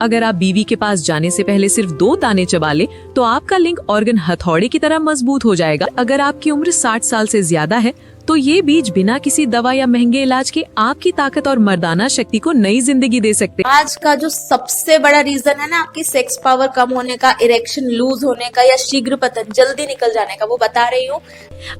अगर आप बीवी के पास जाने से पहले सिर्फ 2 दाने चबा लें, तो आपका लिंग ऑर्गन हथौड़े की तरह मजबूत हो जाएगा। अगर आपकी उम्र 60 साल से ज्यादा है, तो ये बीज बिना किसी दवा या महंगे इलाज के आपकी ताकत और मर्दाना शक्ति को नई जिंदगी दे सकते हैं। आज का जो सबसे बड़ा रीजन है ना आपकी सेक्स पावर कम होने का, इरेक्शन लूज होने का या शीघ्र पतन जल्दी निकल जाने का, वो बता रही हूँ।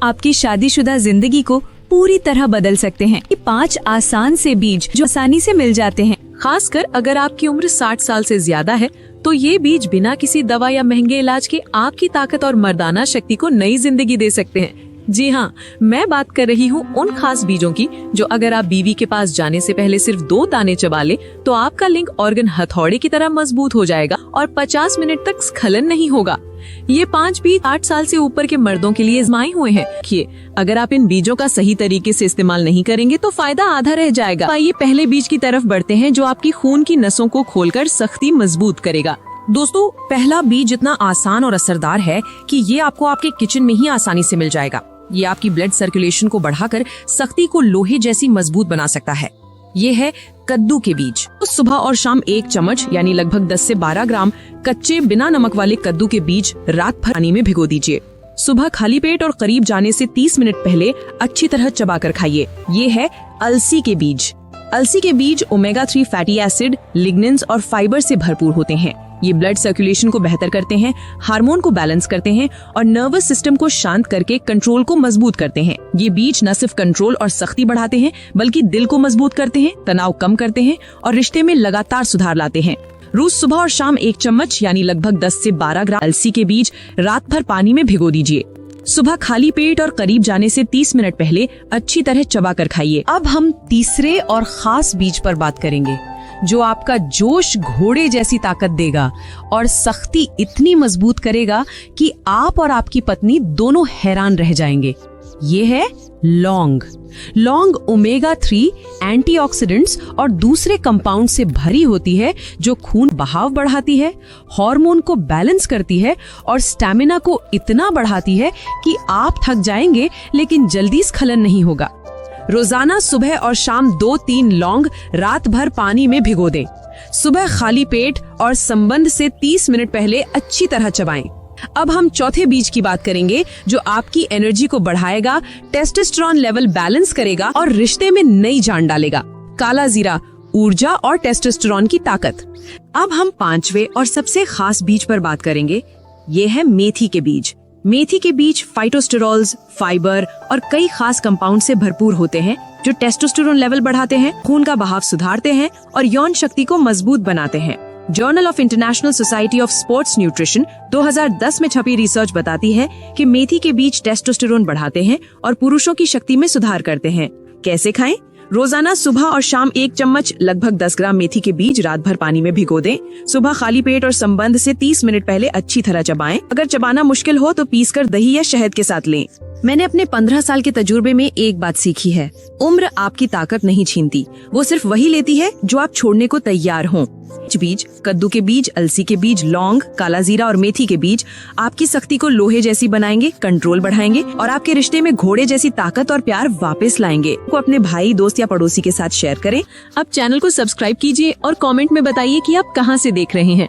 आपकी शादीशुदा जिंदगी को पूरी तरह बदल सकते हैं। ये 5 आसान से बीज जो आसानी से मिल जाते हैं। खासकर अगर आपकी उम्र 60 साल से ज्यादा है, तो ये बीज बिना किसी दवा या महंगे इलाज के आपकी ताकत और मर्दाना शक्ति को नई जिंदगी दे सकते हैं। जी हाँ, मैं बात कर रही हूँ उन खास बीजों की जो अगर आप बीवी के पास जाने से पहले सिर्फ 2 दाने चबा लें, तो आपका लिंग ऑर्गन हथौड़े की तरह मजबूत हो जाएगा और 50 मिनट तक स्खलन नहीं होगा। ये 5 बीज 8 साल से ऊपर के मर्दों के लिए आजमाए हुए हैं। अगर आप इन बीजों का सही तरीके से इस्तेमाल नहीं करेंगे तो फायदा आधा रह जाएगा। आइए पहले बीज की तरफ बढ़ते हैं जो आपकी खून की नसों को खोलकर सख्ती मजबूत करेगा। दोस्तों, पहला बीज इतना आसान और असरदार है कि ये आपको आपके किचन में ही आसानी से मिल जाएगा। ये आपकी ब्लड सर्कुलेशन को बढ़ाकर सख्ती को लोहे जैसी मजबूत बना सकता है। ये है कद्दू के बीज। तो सुबह और शाम 1 चम्मच यानी लगभग 10 से 12 ग्राम कच्चे बिना नमक वाले कद्दू के बीज रात भर पानी में भिगो दीजिए। सुबह खाली पेट और करीब जाने से 30 मिनट पहले अच्छी तरह चबाकर खाइए। ये है अलसी के बीज। अलसी के बीज ओमेगा 3 फैटी एसिड, लिग्निन्स और फाइबर से भरपूर होते हैं। ये ब्लड सर्कुलेशन को बेहतर करते हैं, हार्मोन को बैलेंस करते हैं और नर्वस सिस्टम को शांत करके कंट्रोल को मजबूत करते हैं। ये बीज न सिर्फ कंट्रोल और सख्ती बढ़ाते हैं, बल्कि दिल को मजबूत करते हैं, तनाव कम करते हैं और रिश्ते में लगातार सुधार लाते हैं। रोज सुबह और शाम 1 चम्मच यानी लगभग 10 से 12 ग्राम अलसी के बीज रात भर पानी में भिगो दीजिए। सुबह खाली पेट और करीब जाने से 30 मिनट पहले अच्छी तरह चबाकर खाइए। अब हम तीसरे और खास बीज पर बात करेंगे जो आपका जोश घोड़े जैसी ताकत देगा और सख्ती इतनी मजबूत करेगा कि आप और आपकी पत्नी दोनों हैरान रह जाएंगे। ये है लौंग। लौंग ओमेगा 3 एंटीऑक्सीडेंट्स और दूसरे कंपाउंड से भरी होती है जो खून बहाव बढ़ाती है, हार्मोन को बैलेंस करती है और स्टैमिना को इतना बढ़ाती है कि आप थक जाएंगे लेकिन जल्दी स्खलन नहीं होगा। रोजाना सुबह और शाम 2-3 लौंग रात भर पानी में भिगो दें। सुबह खाली पेट और संबंध से 30 मिनट पहले अच्छी तरह चबाएं। अब हम चौथे बीज की बात करेंगे जो आपकी एनर्जी को बढ़ाएगा, टेस्टोस्टेरोन लेवल बैलेंस करेगा और रिश्ते में नई जान डालेगा। काला जीरा, ऊर्जा और टेस्टोस्टेरोन की ताकत। अब हम 5वें और सबसे खास बीज पर बात करेंगे। ये है मेथी के बीज। मेथी के बीज फाइटोस्टेरॉल्स, फाइबर और कई खास कंपाउंड से भरपूर होते हैं जो टेस्टोस्टेरोन लेवल बढ़ाते हैं, खून का बहाव सुधारते हैं और यौन शक्ति को मजबूत बनाते हैं। Journal of international society of sports nutrition 2010 में छपी रिसर्च बताती है कि मेथी के बीज टेस्टोस्टेरोन बढ़ाते हैं और पुरुषों की शक्ति में सुधार करते हैं। कैसे खाएं? रोजाना सुबह और शाम 1 चम्मच लगभग 10 ग्राम मेथी के बीज रात भर पानी में भिगो दें। सुबह खाली पेट और संबंध से 30 मिनट पहले अच्छी तरह चबाएं। अगर चबाना मुश्किल हो तो पीसकर दही या शहद के साथ लें। मैंने अपने 15 साल के तजुर्बे में एक बात सीखी है, उम्र आपकी ताकत नहीं छीनती, वो सिर्फ वही लेती है जो आप छोड़ने को तैयार हों। बीज, कद्दू के बीज, अलसी के बीज, लौंग, काला जीरा और मेथी के बीज आपकी सख्ती को लोहे जैसी बनाएंगे, कंट्रोल बढ़ाएंगे और आपके रिश्ते में घोड़े जैसी ताकत और प्यार वापस लाएंगे। को अपने भाई, दोस्त या पड़ोसी के साथ शेयर करें। अब चैनल को सब्सक्राइब कीजिए और कमेंट में बताइए कि आप कहां से देख रहे हैं।